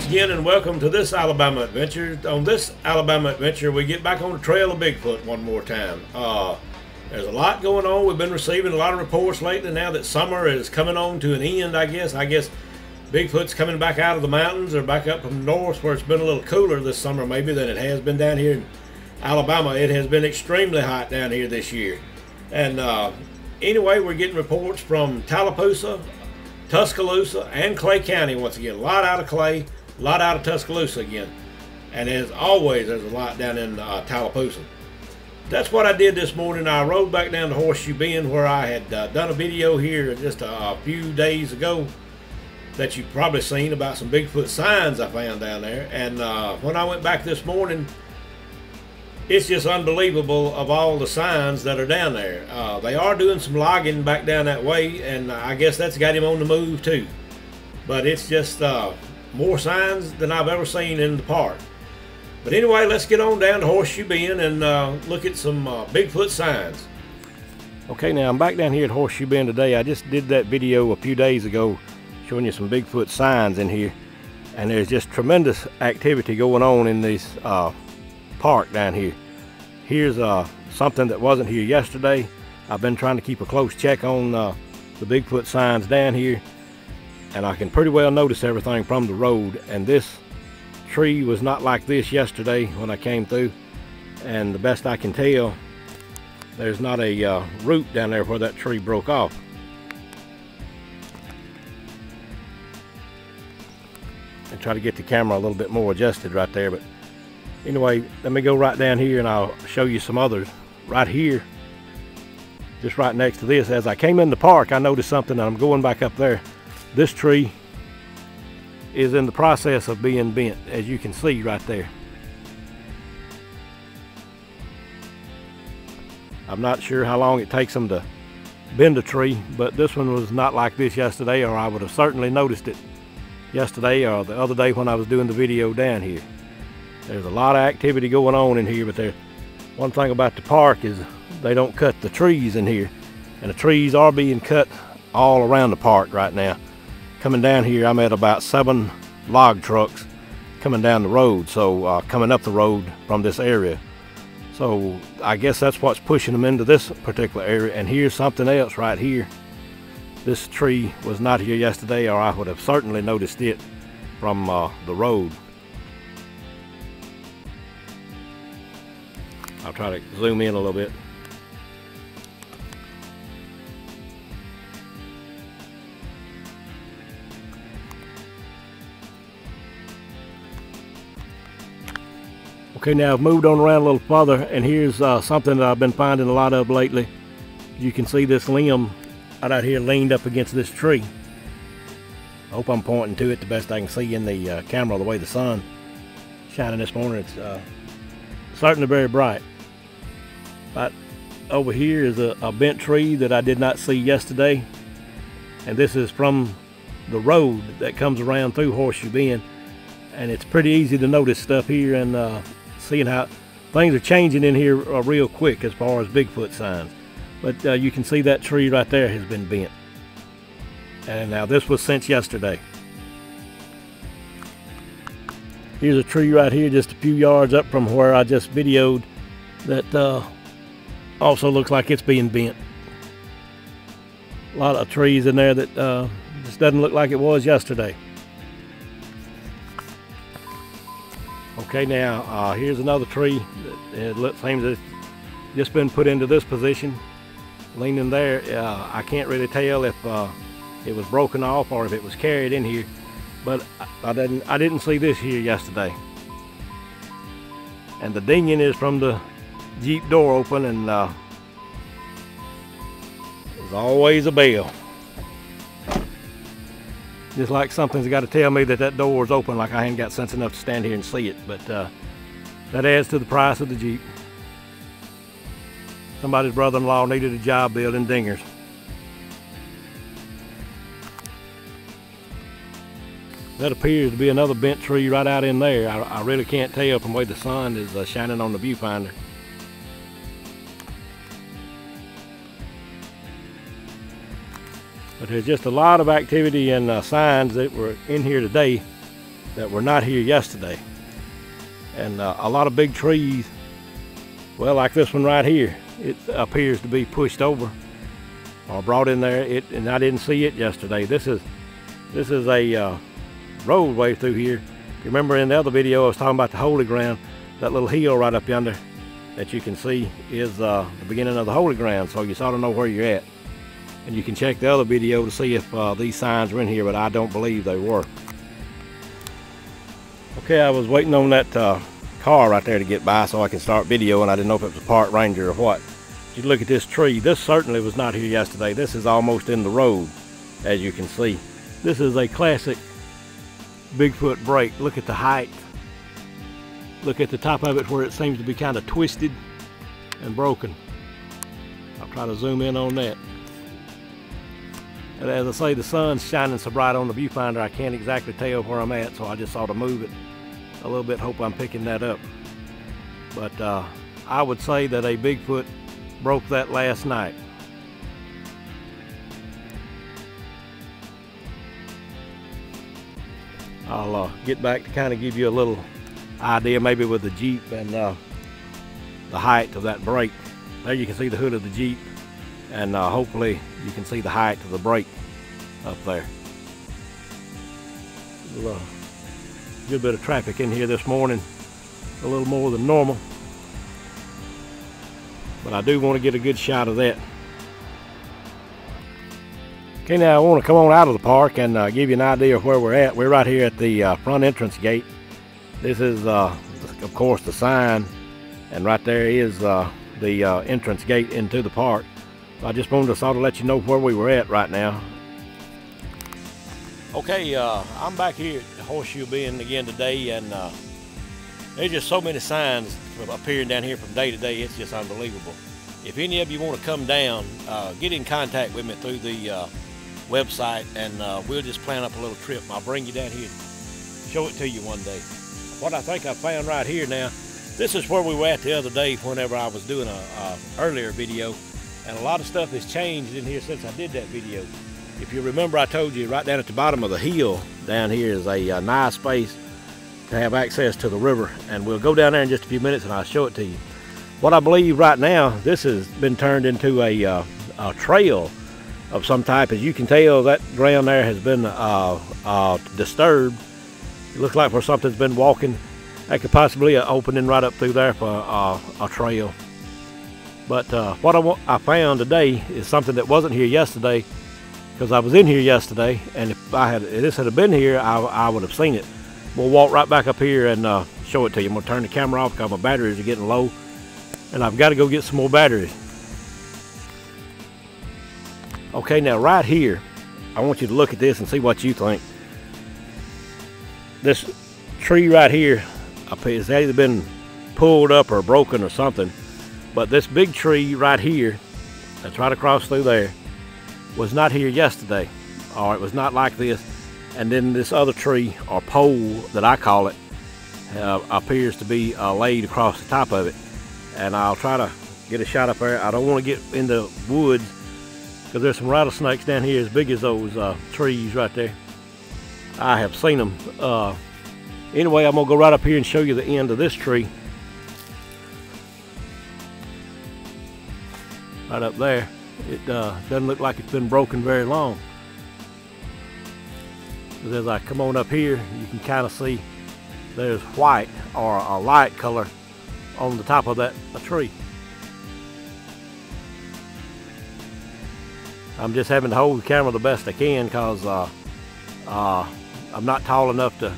again and welcome to this Alabama adventure. On this Alabama adventure, we get back on the trail of Bigfoot one more time. There's a lot going on. We've been receiving a lot of reports lately now that summer is coming on to an end, I guess. Bigfoot's coming back out of the mountains or back up from the north where it's been a little cooler this summer maybe than it has been down here in Alabama. It has been extremely hot down here this year. And anyway, we're getting reports from Tallapoosa, Tuscaloosa, and Clay County once again. A lot out of Clay, a lot out of Tuscaloosa again. And as always, there's a lot down in Tallapoosa. That's what I did this morning. I rode back down to Horseshoe Bend where I had done a video here just a few days ago that you've probably seen about some Bigfoot signs I found down there. And when I went back this morning, it's just unbelievable of all the signs that are down there. They are doing some logging back down that way, and I guess that's got him on the move too. But it's just more signs than I've ever seen in the park. But anyway, let's get on down to Horseshoe Bend and look at some Bigfoot signs. Okay, now I'm back down here at Horseshoe Bend today. I just did that video a few days ago showing you some Bigfoot signs in here. And there's just tremendous activity going on in this park down here. Here's something that wasn't here yesterday. I've been trying to keep a close check on the Bigfoot signs down here, and I can pretty well notice everything from the road. And this tree was not like this yesterday when I came through, and the best I can tell, there's not a root down there where that tree broke off. And try to get the camera a little bit more adjusted right there, but anyway, let me go right down here and I'll show you some others. Right here, just right next to this, as I came in the park, I noticed something, and I'm going back up there. This tree is in the process of being bent, as you can see right there. I'm not sure how long it takes them to bend a tree, but this one was not like this yesterday, or I would have certainly noticed it yesterday or the other day when I was doing the video down here. There's a lot of activity going on in here, but one thing about the park is they don't cut the trees in here, and the trees are being cut all around the park right now. Coming down here, I'm at about 7 log trucks coming down the road, so coming up the road from this area. So I guess that's what's pushing them into this particular area. And here's something else right here. This tree was not here yesterday, or I would have certainly noticed it from the road. I'll try to zoom in a little bit. Okay, now I've moved on around a little further, and here's something that I've been finding a lot of lately. You can see this limb right out here leaned up against this tree. I hope I'm pointing to it the best I can see in the camera the way the sun shining this morning. It's certainly very bright. Right over here is a bent tree that I did not see yesterday, and this is from the road that comes around through Horseshoe Bend, and it's pretty easy to notice stuff here, and seeing how things are changing in here real quick as far as Bigfoot signs. But you can see that tree right there has been bent, and now this was since yesterday. Here's a tree right here just a few yards up from where I just videoed that also looks like it's being bent. A lot of trees in there that just doesn't look like it was yesterday. Okay, now here's another tree that it seems it's just been put into this position, leaning there. I can't really tell if it was broken off or if it was carried in here, but I didn't see this here yesterday. And the dinging is from the Jeep door open, and there's always a bell. Just like something's got to tell me that door is open, like I ain't got sense enough to stand here and see it. But that adds to the price of the Jeep. Somebody's brother-in-law needed a job building dingers. That appears to be another bent tree right out in there. I really can't tell from the way the sun is shining on the viewfinder. But there's just a lot of activity and signs that were in here today that were not here yesterday. And a lot of big trees, well, like this one right here, it appears to be pushed over or brought in there. And I didn't see it yesterday. This is a roadway through here. If you remember in the other video I was talking about the holy ground, that little hill right up yonder that you can see is the beginning of the holy ground, so you sort of know where you're at. And you can check the other video to see if these signs are in here, but I don't believe they were. Okay, I was waiting on that car right there to get by so I can start video, and I didn't know if it was a park ranger or what. You look at this tree. This certainly was not here yesterday. This is almost in the road, as you can see. This is a classic Bigfoot break. Look at the height. Look at the top of it where it seems to be kind of twisted and broken. I'll try to zoom in on that. And as I say, the sun's shining so bright on the viewfinder I can't exactly tell where I'm at, so I just sort of move it a little bit, hope I'm picking that up. But I would say that a Bigfoot broke that last night. I'll get back to kind of give you a little idea, maybe with the Jeep and the height of that break. There you can see the hood of the Jeep, and hopefully you can see the height of the break up there. Good bit of traffic in here this morning, a little more than normal, but I do want to get a good shot of that. Okay, now I want to come on out of the park and give you an idea of where we're at. We're right here at the front entrance gate. This is, of course, the sign, and right there is the entrance gate into the park. So I just wanted to sort of let you know where we were at right now. Okay, I'm back here at Horseshoe Bend again today, and there's just so many signs appearing down here from day to day. It's just unbelievable. If any of you want to come down, get in contact with me through the website, and we'll just plan up a little trip. I'll bring you down here and show it to you one day. What I think I found right here now, this is where we were at the other day whenever I was doing a earlier video, and a lot of stuff has changed in here since I did that video. If you remember, I told you right down at the bottom of the hill down here is a nice space to have access to the river, and we'll go down there in just a few minutes and I'll show it to you. What I believe right now, this has been turned into a trail of some type. As you can tell, that ground there has been disturbed. It looks like where something's been walking. That could possibly be an opening right up through there for a trail. But what I found today is something that wasn't here yesterday, because I was in here yesterday, and if this had been here, I would have seen it. We'll walk right back up here and show it to you. I'm gonna turn the camera off because my batteries are getting low, and I've got to go get some more batteries. Okay, now right here, I want you to look at this and see what you think. This tree right here, it's either been pulled up or broken or something, but this big tree right here, that's right across through there, was not here yesterday, or it was not like this. And then this other tree, or pole that I call it, appears to be laid across the top of it. And I'll try to get a shot up there. I don't want to get in the woods because there's some rattlesnakes down here as big as those trees right there. I have seen them. Anyway, I'm gonna go right up here and show you the end of this tree. Right up there. It doesn't look like it's been broken very long. But as I come on up here, you can kind of see there's white or a light color on the top of that tree. I'm just having to hold the camera the best I can because I'm not tall enough to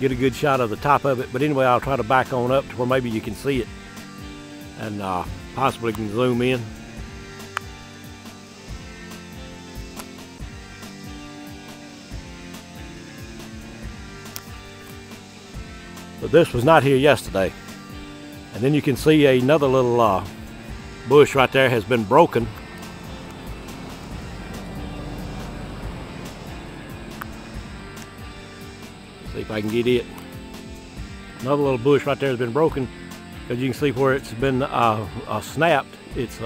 get a good shot of the top of it. But anyway, I'll try to back on up to where maybe you can see it, and possibly can zoom in. But this was not here yesterday. And then you can see another little bush right there has been broken. See if I can get it. Another little bush right there has been broken, because you can see where it's been snapped. It's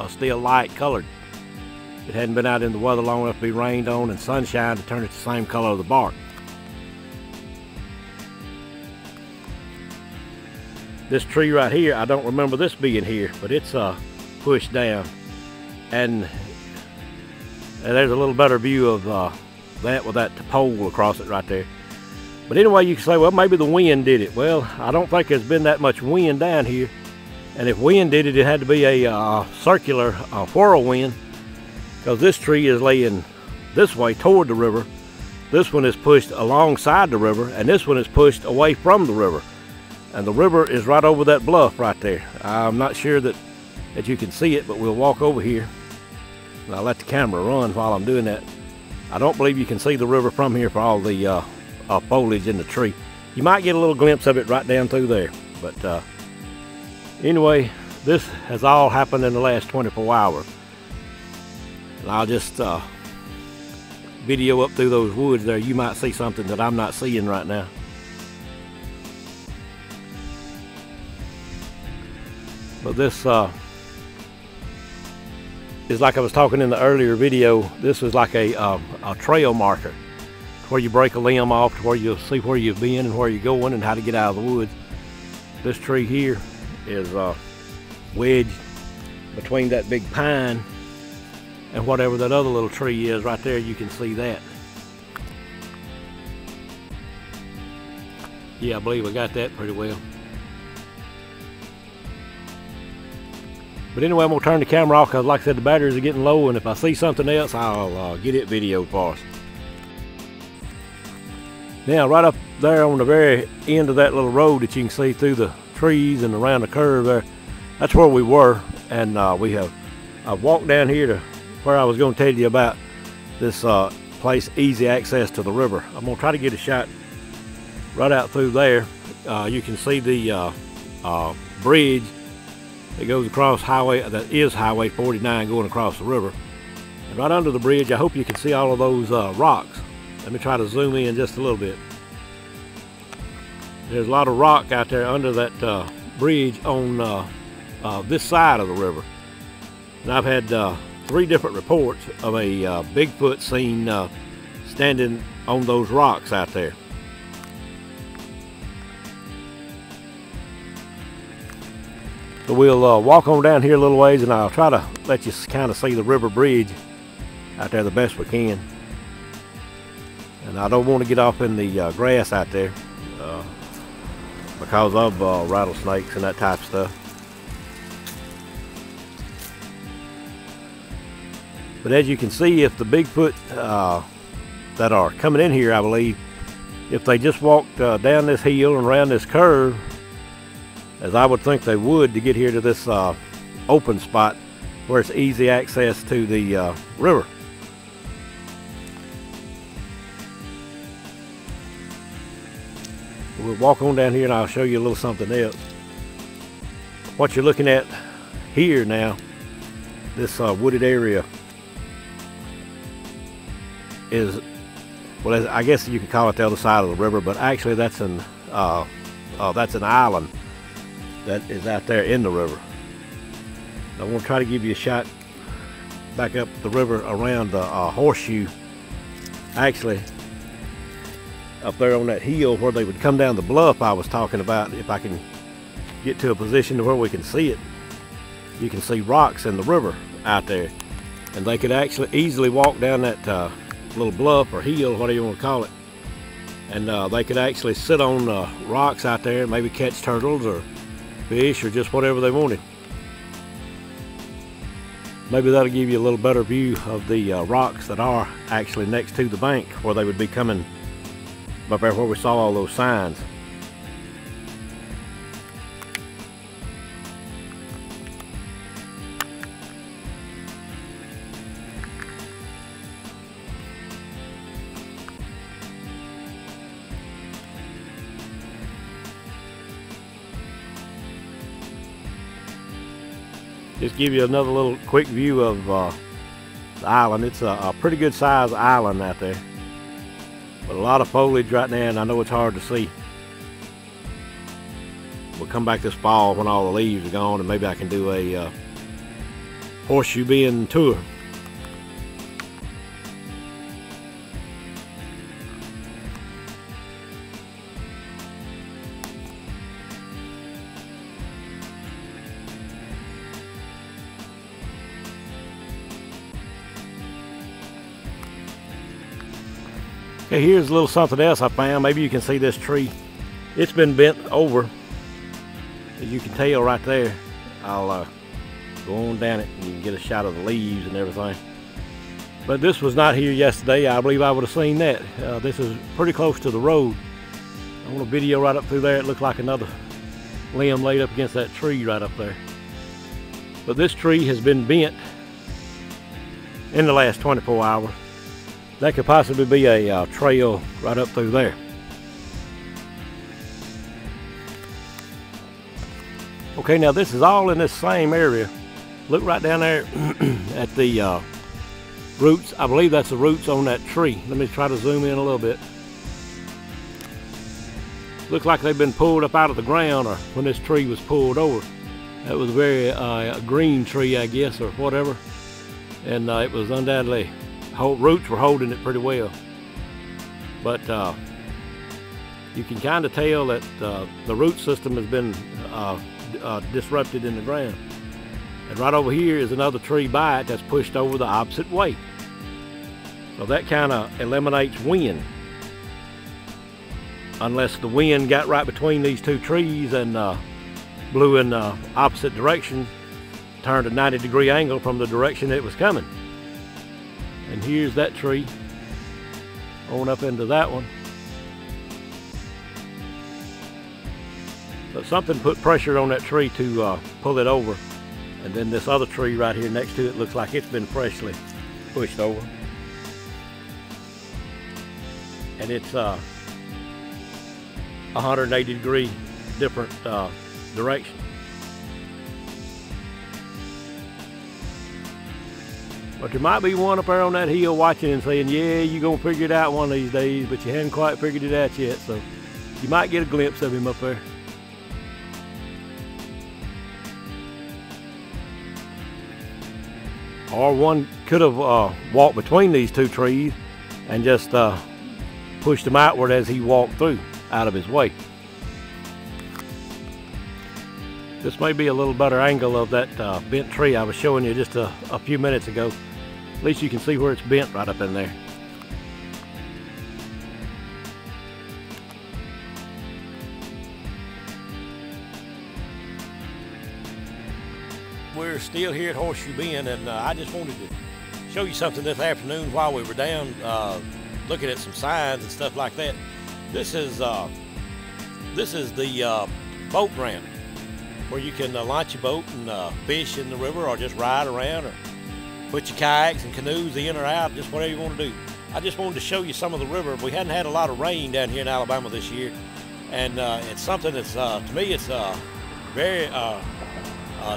still light colored. It hadn't been out in the weather long enough to be rained on and sunshine to turn it the same color of the bark. This tree right here, I don't remember this being here, but it's pushed down. And there's a little better view of that with that pole across it right there. But anyway, you can say, well, maybe the wind did it. Well, I don't think there's been that much wind down here. And if wind did it, it had to be a circular whirlwind, because this tree is laying this way toward the river. This one is pushed alongside the river, and this one is pushed away from the river. And the river is right over that bluff right there. I'm not sure that you can see it, but we'll walk over here. And I'll let the camera run while I'm doing that. I don't believe you can see the river from here for all the foliage in the tree. You might get a little glimpse of it right down through there. But anyway, this has all happened in the last 24 hours. And I'll just video up through those woods there. You might see something that I'm not seeing right now. But this is, like I was talking in the earlier video, this is like a trail marker, where you break a limb off, to where you'll see where you've been and where you're going and how to get out of the woods. This tree here is wedged between that big pine and whatever that other little tree is right there. You can see that. Yeah, I believe I got that pretty well. But anyway, I'm gonna turn the camera off, because like I said, the batteries are getting low, and if I see something else, I'll get it videoed for us. Now, right up there on the very end of that little road that you can see through the trees and around the curve there, that's where we were. And I've walked down here to where I was going to tell you about this place, easy access to the river. I'm going to try to get a shot right out through there. You can see the bridge that goes across that is Highway 49 going across the river. And right under the bridge, I hope you can see all of those rocks. Let me try to zoom in just a little bit. There's a lot of rock out there under that bridge on this side of the river. And I've had 3 different reports of a Bigfoot seen standing on those rocks out there. So we'll walk on down here a little ways, and I'll try to let you kind of see the river bridge out there the best we can. And I don't want to get off in the grass out there because of rattlesnakes and that type of stuff. But as you can see, if the Bigfoot that are coming in here, I believe, if they just walked down this hill and around this curve, as I would think they would, to get here to this open spot where it's easy access to the river. We'll walk on down here and I'll show you a little something else. What you're looking at here now, this wooded area, is, well, I guess you could call it the other side of the river, but actually that's an island that is out there in the river. I want to try to give you a shot back up the river around the Horseshoe. Actually, up there on that hill where they would come down the bluff I was talking about, if I can get to a position to where we can see it, you can see rocks in the river out there. And they could actually easily walk down that little bluff or hill, whatever you want to call it, and they could actually sit on rocks out there and maybe catch turtles or fish or just whatever they wanted. Maybe that'll give you a little better view of the rocks that are actually next to the bank where they would be coming up there where we saw all those signs. Just give you another little quick view of the island. It's a pretty good sized island out there, but a lot of foliage right now, and I know it's hard to see. We'll come back this fall when all the leaves are gone, and maybe I can do a horseshoe bend tour. Okay, here's a little something else I found. Maybe you can see this tree. It's been bent over, as you can tell right there. I'll go on down it and you can get a shot of the leaves and everything. But this was not here yesterday. I believe I would have seen that. This is pretty close to the road. I want a video right up through there. It looked like another limb laid up against that tree right up there. But this tree has been bent in the last 24 hours. That could possibly be a trail right up through there. Okay, now this is all in this same area. Look right down there at the roots. I believe that's the roots on that tree. Let me try to zoom in a little bit. Looks like they've been pulled up out of the ground, or when this tree was pulled over. That was a very green tree, I guess, or whatever. And it was undoubtedly, roots were holding it pretty well. But you can kind of tell that the root system has been disrupted in the ground. And right over here is another tree by it that's pushed over the opposite way. So that kind of eliminates wind. Unless the wind got right between these two trees and blew in the opposite direction, turned a 90-degree angle from the direction it was coming. And here's that tree on up into that one. But something put pressure on that tree to pull it over. And then this other tree right here next to it looks like it's been freshly pushed over. And it's 180-degree different direction. But there might be one up there on that hill watching and saying, yeah, you're going to figure it out one of these days, but you haven't quite figured it out yet, so you might get a glimpse of him up there. Or one could have walked between these two trees and just pushed them outward as he walked through, out of his way. This may be a little better angle of that bent tree I was showing you just a few minutes ago. At least you can see where it's bent right up in there. We're still here at Horseshoe Bend, and I just wanted to show you something this afternoon while we were down looking at some signs and stuff like that. This is the boat ramp where you can launch your boat and fish in the river, or just ride around, or put your kayaks and canoes in or out, just whatever you want to do. I just wanted to show you some of the river. We hadn't had a lot of rain down here in Alabama this year, and it's something that's to me it's very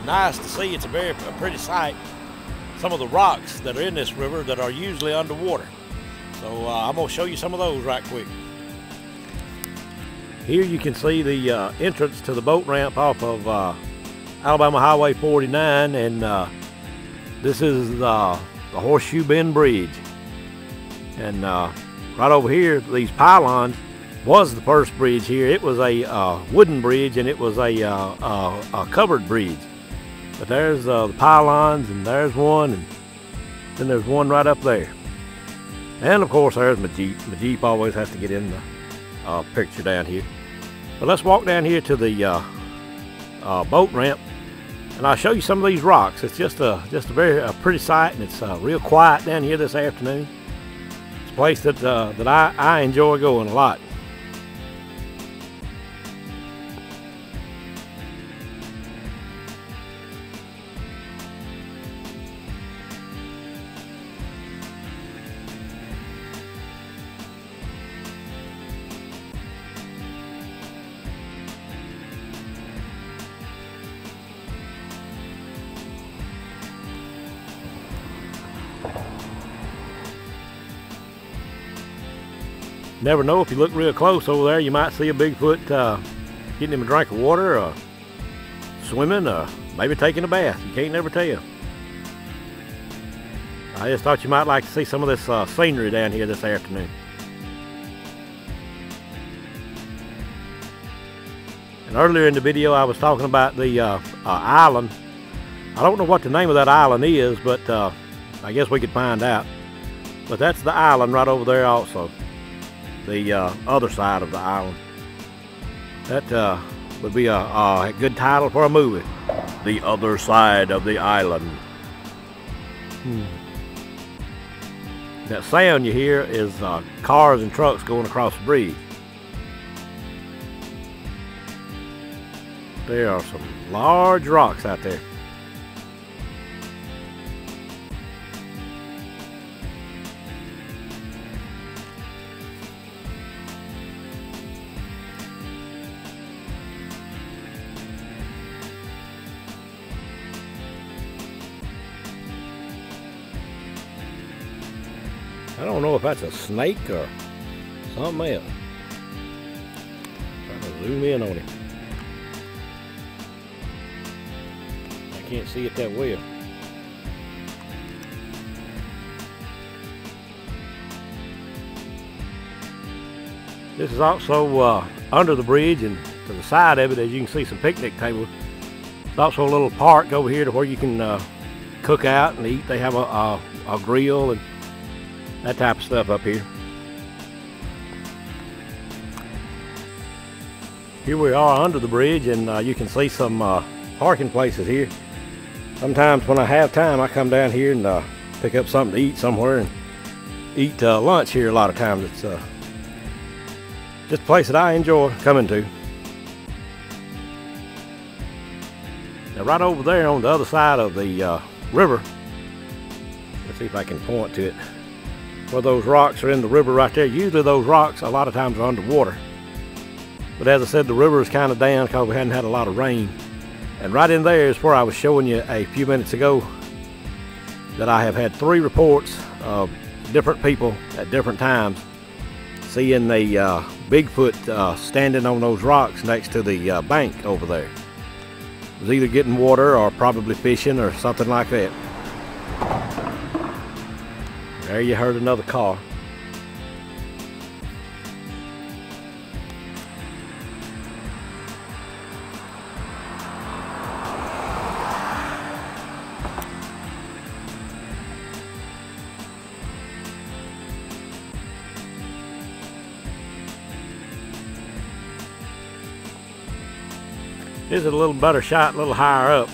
nice to see. It's a pretty sight. Some of the rocks that are in this river that are usually underwater. So I'm going to show you some of those right quick. Here you can see the entrance to the boat ramp off of Alabama Highway 49, and this is the Horseshoe Bend Bridge. And right over here, these pylons was the first bridge here. It was a wooden bridge, and it was a covered bridge. But there's the pylons, and there's one, and then there's one right up there. And of course there's my Jeep. My Jeep always has to get in the picture down here. But let's walk down here to the boat ramp, and I'll show you some of these rocks. It's just a very pretty sight, and it's real quiet down here this afternoon. It's a place that I enjoy going a lot. Never know, if you look real close over there, you might see a Bigfoot getting him a drink of water, or swimming, or maybe taking a bath. You can't never tell. I just thought you might like to see some of this scenery down here this afternoon. And earlier in the video I was talking about the island. I don't know what the name of that island is, but I guess we could find out. But that's the island right over there also. the other side of the island. That would be a good title for a movie. The Other Side of the Island. That sound you hear is cars and trucks going across the bridge. There are some large rocks out there. I don't know if that's a snake or something else. Trying to zoom in on him. I can't see it that well. This is also under the bridge, and to the side of it, as you can see, some picnic tables. There's also a little park over here to where you can cook out and eat. They have a grill and that type of stuff up here. Here we are under the bridge, and you can see some parking places here. Sometimes when I have time, I come down here and pick up something to eat somewhere and eat lunch here. A lot of times it's just a place that I enjoy coming to. Now right over there on the other side of the river, let's see if I can point to it, where those rocks are in the river right there. Usually those rocks a lot of times are underwater. But as I said, the river is kind of down because we hadn't had a lot of rain. And right in there is where I was showing you a few minutes ago that I have had 3 reports of different people at different times seeing the Bigfoot standing on those rocks next to the bank over there. It was either getting water or probably fishing or something like that. There you heard another car. This is a little better shot, a little higher up.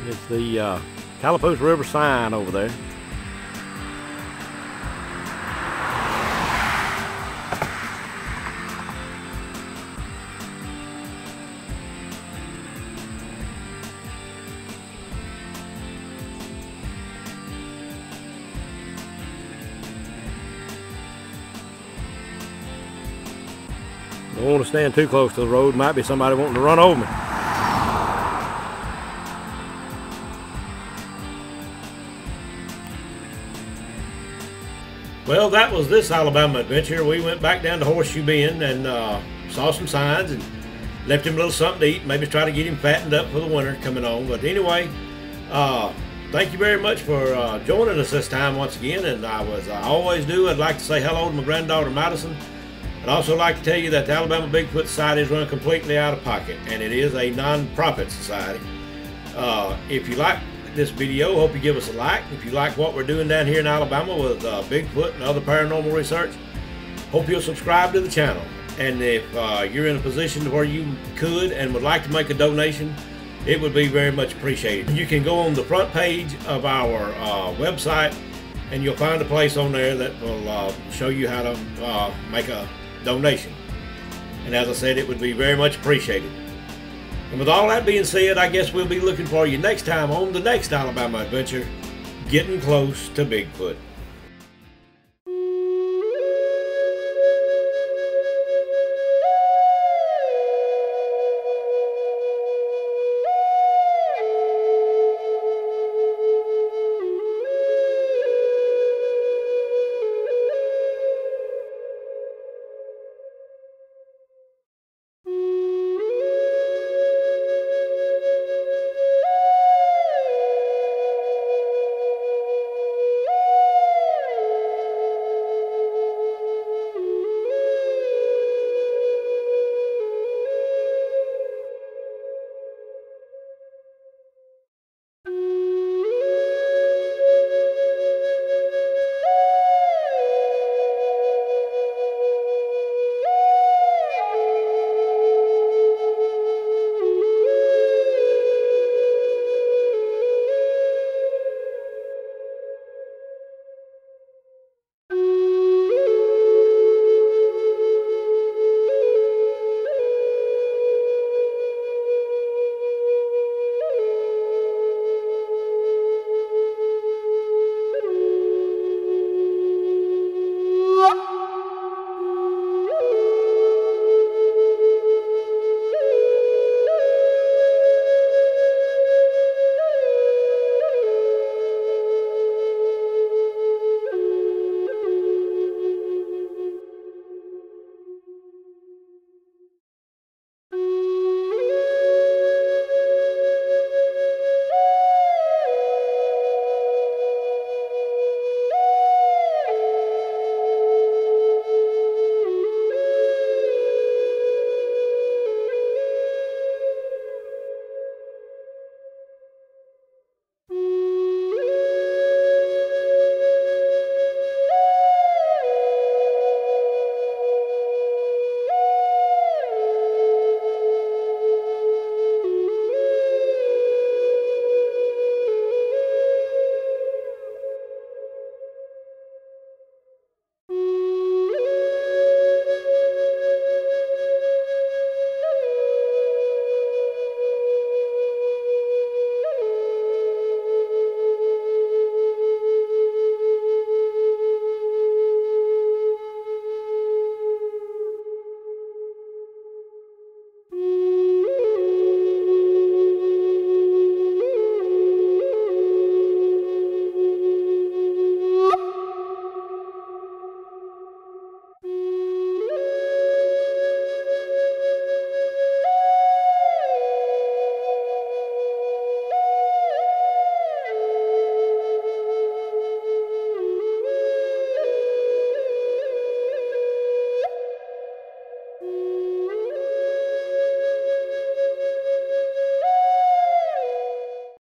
It's the Calapoose River sign over there. Don't want to stand too close to the road. Might be somebody wanting to run over me. Well, that was this Alabama adventure. We went back down to Horseshoe Bend and saw some signs and left him a little something to eat. Maybe try to get him fattened up for the winter coming on. But anyway, thank you very much for joining us this time once again. And I always do, I'd like to say hello to my granddaughter Madison. I'd also like to tell you that the Alabama Bigfoot Society is run completely out of pocket, and it is a non-profit society. If you like this video, hope you give us a like. If you like what we're doing down here in Alabama with Bigfoot and other paranormal research, hope you'll subscribe to the channel. And if you're in a position where you could and would like to make a donation, it would be very much appreciated. You can go on the front page of our website, and you'll find a place on there that will show you how to make a donation. And as I said, it would be very much appreciated. And with all that being said, I guess we'll be looking for you next time on the next Alabama adventure, getting close to Bigfoot.